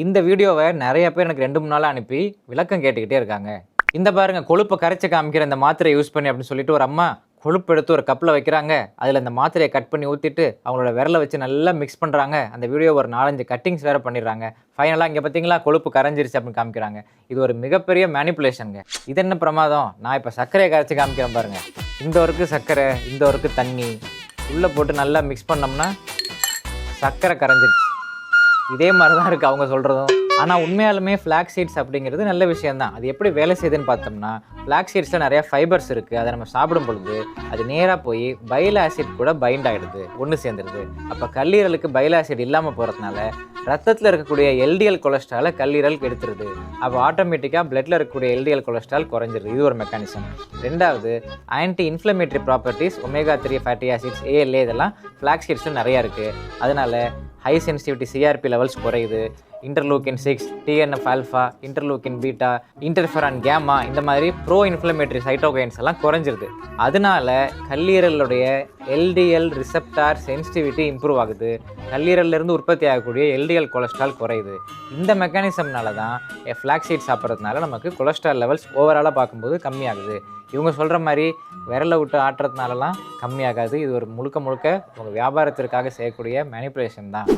இந்த வீடியோவை நிறைய பேர் எனக்கு 2-3 நாளாக அனுப்பி விளக்கம் கேட்டுக்கிட்டே இருக்காங்க. இந்த பாருங்க, கொழுப்பை கரைச்சி காமிக்கிற இந்த மாத்திரையை யூஸ் பண்ணி அப்படின்னு சொல்லிட்டு ஒரு அம்மா கொழுப்பு எடுத்து ஒரு கப்பில் வைக்கிறாங்க. அதில் இந்த மாத்திரையை கட் பண்ணி ஊற்றிட்டு அவங்களோட விரலை வச்சு நல்லா மிக்ஸ் பண்ணுறாங்க. அந்த வீடியோ ஒரு 4-5 கட்டிங்ஸ் வேறு பண்ணிடுறாங்க. ஃபைனலாக இங்கே பார்த்தீங்களா கொழுப்பு கரைஞ்சிருச்சு அப்படின்னு காமிக்கிறாங்க. இது ஒரு மிகப்பெரிய மேனிப்புலேஷனுங்க. இது என்ன பிரமாதம்? நான் இப்போ சர்க்கரையை கரைச்சி காமிக்கிறேன் பாருங்கள். இந்த ஒருக்கு சர்க்கரை, இந்த ஒருக்கு தண்ணி உள்ளே போட்டு நல்லா மிக்ஸ் பண்ணோம்னா சர்க்கரை கரைஞ்சிருச்சு. இதே மாதிரி தான் இருக்குது அவங்க சொல்கிறதும். ஆனால் உண்மையாலுமே ஃப்ளாக்ஸ் சீட்ஸ் அப்படிங்கிறது நல்ல விஷயந்தான். அது எப்படி வேலை செய்யுதுன்னு பார்த்தோம்னா, ஃப்ளாக்ஸ் சீட்ஸில் நிறையா ஃபைபர்ஸ் இருக்குது. அதை நம்ம சாப்பிடும் பொழுது அது நேராக போய் பைல் ஆசிட் கூட பைண்ட் ஆகிடுது, ஒன்று சேர்ந்துடுது. அப்போ கல்லீரலுக்கு பைல் ஆசிட் இல்லாமல் போகிறதுனால ரத்தத்தில் இருக்கக்கூடிய எல்டிஎல் கொலஸ்ட்ராலை கல்லீரல் எடுத்துருது. அப்போ ஆட்டோமேட்டிக்காக பிளட்டில் இருக்கக்கூடிய எல்டிஎல் கொலஸ்ட்ரால் குறைஞ்சிருது. இது ஒரு மெக்கானிசம். ரெண்டாவது, anti inflammatory properties omega-3 fatty acids, ALA இதெல்லாம் ஃப்ளாக்ஸ் சீட்ஸில் நிறையா இருக்குது. அதனால் ஹை சென்சிட்டிவிட்டி CRP லெவல்ஸ் குறையுது. Interleukin 6, TNF alpha, interleukin beta, interferon கேமா இந்த மாதிரி ப்ரோ இன்ஃப்ளமேட்டரி சைட்டோகைன்ஸ் எல்லாம் குறைஞ்சிருது. அதனால கல்லீரலுடைய LDL ரிசெப்டார் சென்சிட்டிவிட்டி இம்ப்ரூவ் ஆகுது. கல்லீரலிருந்து உற்பத்தி ஆகக்கூடிய LDL கொலஸ்ட்ரால் குறையுது. இந்த மெக்கானிசம்னால தான் ஃப்ளாக்ஸ் சீட் சாப்பிட்றதுனால நமக்கு கொலஸ்ட்ரால் லெவல்ஸ் ஓவராலாக பார்க்கும்போது கம்மியாகுது. இவங்க சொல்கிற மாதிரி விரலை விட்டு ஆட்டுறதுனாலலாம் கம்மியாகாது. இது ஒரு முழுக்க உங்கள் வியாபாரத்திற்காக செய்யக்கூடிய மேனிப்புலேஷன் தான்.